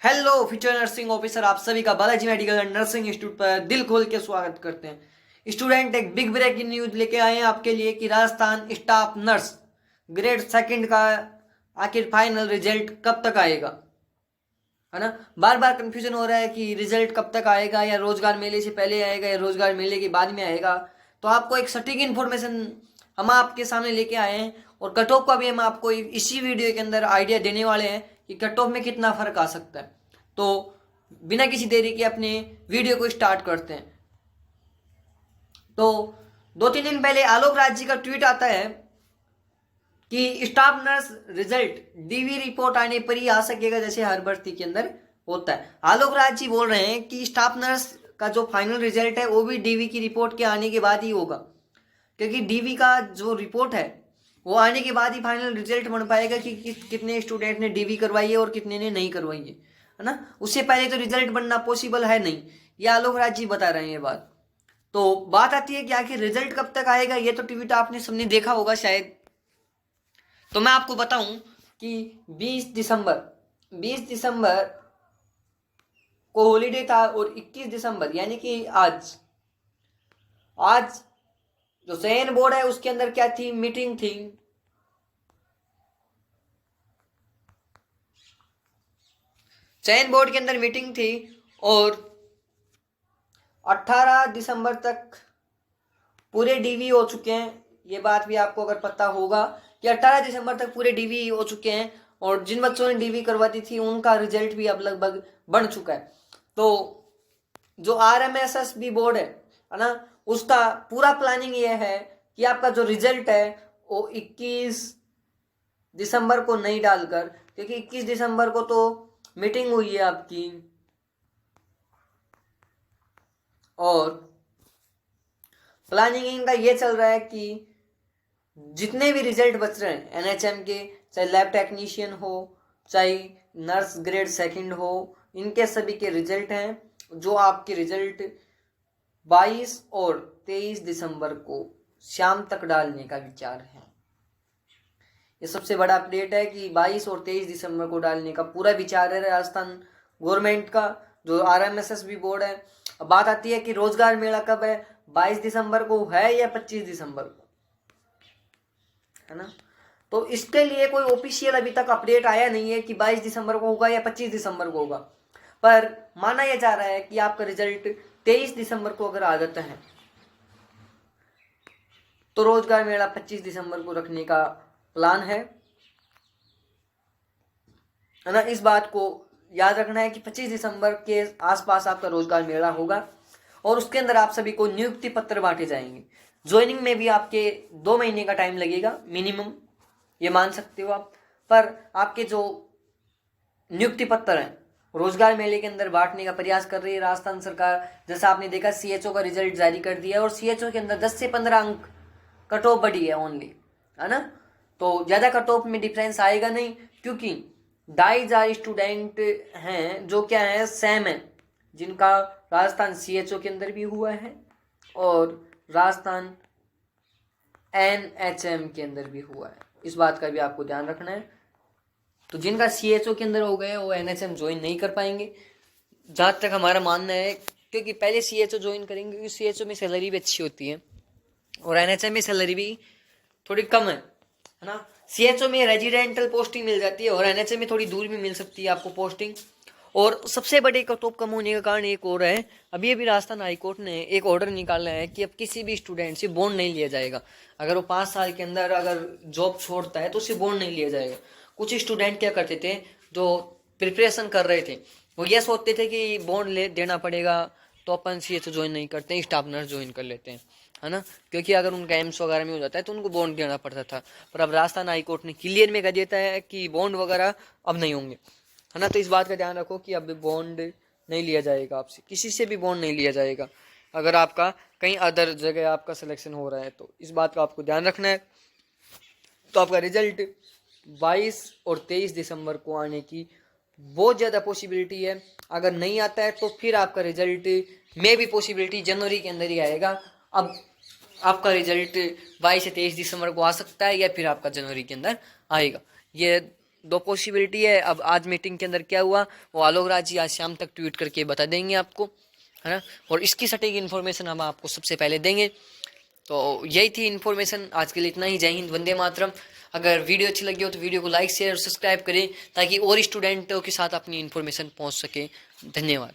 Hello future nursing officer, आप सभी का Balaji medical and nursing institute पर दिल खोल के स्वागत करते हैं। स्टूडेंट, एक बिग ब्रेकिंग न्यूज लेके आए हैं आपके लिए कि Rajasthan staff nurse grade second का आखिर फाइनल रिजल्ट कब तक आएगा, है ना। बार बार कंफ्यूजन हो रहा है कि रिजल्ट कब तक आएगा, या रोजगार मेले से पहले आएगा या रोजगार मेले के बाद में आएगा। तो आपको एक सटीक इन्फॉर्मेशन हम आपके सामने लेके आए हैं, और कट ऑफ का भी हम आपको इसी वीडियो के अंदर आइडिया देने वाले हैं कि कट ऑफ में कितना फर्क आ सकता है। तो बिना किसी देरी के अपने वीडियो को स्टार्ट करते हैं। तो 2-3 दिन पहले आलोक राज जी का ट्वीट आता है कि staff nurse result DV report आने पर ही आ सकेगा, जैसे हर भर्ती के अंदर होता है। आलोक राज जी बोल रहे हैं कि स्टाफ नर्स का जो फाइनल रिजल्ट है वो भी डीवी की रिपोर्ट के आने के बाद ही होगा, क्योंकि डीवी का जो रिपोर्ट है वो आने के बाद ही फाइनल रिजल्ट बन पाएगा कि कितने स्टूडेंट ने डीवी करवाई है और कितने ने नहीं करवाई है ना। उससे पहले तो रिजल्ट बनना पॉसिबल है नहीं, ये आलोक राज जी बता रहे हैं ये बात। तो बात आती है कि आखिर रिजल्ट कब तक आएगा, ये तो ट्वीट आपने सबने देखा होगा शायद। तो मैं आपको बताऊं कि 20 दिसंबर को हॉलीडे था, और 21 दिसंबर यानी कि आज जो चयन बोर्ड है उसके अंदर क्या थी, मीटिंग थी। चयन बोर्ड के अंदर मीटिंग थी, और 18 दिसंबर तक पूरे डीवी हो चुके हैं। ये बात भी आपको अगर पता होगा कि 18 दिसंबर तक पूरे डीवी हो चुके हैं, और जिन बच्चों ने डीवी करवाती थी उनका रिजल्ट भी अब लगभग बन चुका है। तो जो RMSS भी बोर्ड है ना, उसका पूरा प्लानिंग ये है कि आपका जो रिजल्ट है वो 21 दिसंबर को नहीं डालकर, क्योंकि 21 दिसंबर को तो मीटिंग हुई है आपकी, और प्लानिंग इनका ये चल रहा है कि जितने भी रिजल्ट बच रहे हैं NHM के, चाहे लैब टेक्नीशियन हो चाहे नर्स ग्रेड सेकंड हो, इनके सभी के रिजल्ट हैं जो आपके रिजल्ट 22 और 23 दिसंबर को शाम तक डालने का विचार है। ये सबसे बड़ा अपडेट है कि 22 और 23 दिसंबर को डालने का पूरा विचार है राजस्थान गवर्नमेंट का, जो RMSS भी बोर्ड है। अब बात आती है कि रोजगार मेला कब है, 22 दिसंबर को है या 25 दिसंबर को, है ना। तो इसके लिए कोई ऑफिशियल अभी तक अपडेट आया नहीं है कि 22 दिसंबर को होगा या 25 दिसंबर को होगा, पर माना यह जा रहा है कि आपका रिजल्ट 23 दिसंबर को अगर आ जाता है तो रोजगार मेला 25 दिसंबर को रखने का प्लान है ना। इस बात को याद रखना है कि 25 दिसंबर के आसपास आपका रोजगार मेला होगा, और उसके अंदर आप सभी को नियुक्ति पत्र बांटे जाएंगे। ज्वाइनिंग में भी आपके 2 महीने का टाइम लगेगा मिनिमम, ये मान सकते हो आप। पर आपके जो नियुक्ति पत्र हैं रोजगार मेले के अंदर बांटने का प्रयास कर रही है राजस्थान सरकार। जैसा आपने देखा CHO का रिजल्ट जारी कर दिया है, और CHO के अंदर 10 से 15 अंक कट ऑफ बढ़ी है ओनली, है ना। तो ज़्यादा कट ऑफ में डिफरेंस आएगा नहीं, क्योंकि 2,500 स्टूडेंट हैं जो क्या है सेम है, जिनका राजस्थान CHO के अंदर भी हुआ है और राजस्थान NHM के अंदर भी हुआ है। इस बात का भी आपको ध्यान रखना है। तो जिनका CHO के अंदर हो गए वो NHM ज्वाइन नहीं कर पाएंगे, जहाँ तक हमारा मानना है, क्योंकि पहले CHO ज्वाइन करेंगे, क्योंकि CHO में सैलरी भी अच्छी होती है और NHM में सैलरी भी थोड़ी कम है ना। CHO में रेजिडेंटल पोस्टिंग मिल जाती है और NHM में थोड़ी दूर भी मिल सकती है आपको पोस्टिंग। और सबसे बड़े कट ऑफ कम होने का कारण एक और है, अभी राजस्थान हाईकोर्ट ने एक ऑर्डर निकाला है कि अब किसी भी स्टूडेंट से बॉन्ड नहीं लिया जाएगा। अगर वो 5 साल के अंदर अगर जॉब छोड़ता है तो उससे बॉन्ड नहीं लिया जाएगा। कुछ स्टूडेंट क्या करते थे जो प्रिपरेशन कर रहे थे, वो ये सोचते थे कि बॉन्ड ले देना पड़ेगा तो अपन CHO ज्वाइन नहीं करते, स्टाफ नर्स ज्वाइन कर लेते हैं, है ना, क्योंकि अगर उनका एम्स वगैरह में हो जाता है तो उनको बॉन्ड देना पड़ता था। पर अब राजस्थान हाईकोर्ट ने क्लियर में कह देता है कि बॉन्ड वगैरह अब नहीं होंगे, है ना। तो इस बात का ध्यान रखो कि अब बॉन्ड नहीं लिया जाएगा, आपसे किसी से भी बॉन्ड नहीं लिया जाएगा अगर आपका कहीं अदर जगह आपका सिलेक्शन हो रहा है। तो इस बात का आपको ध्यान रखना है। तो आपका रिजल्ट 22 और 23 दिसंबर को आने की बहुत ज़्यादा पॉसिबिलिटी है। अगर नहीं आता है तो फिर आपका रिजल्ट में भी पॉसिबिलिटी जनवरी के अंदर ही आएगा। अब आपका रिजल्ट 22 से 23 दिसंबर को आ सकता है, या फिर आपका जनवरी के अंदर आएगा। ये दो पॉसिबिलिटी है। अब आज मीटिंग के अंदर क्या हुआ वो आलोक राज जी आज शाम तक ट्वीट करके बता देंगे आपको, है ना। और इसकी सटीक इन्फॉर्मेशन हम आपको सबसे पहले देंगे। तो यही थी इन्फॉर्मेशन, आज के लिए इतना ही। जय हिंद, वंदे मातरम। अगर वीडियो अच्छी लगी हो तो वीडियो को लाइक शेयर और सब्सक्राइब करें ताकि और स्टूडेंटों के साथ अपनी इन्फॉर्मेशन पहुंच सके। धन्यवाद।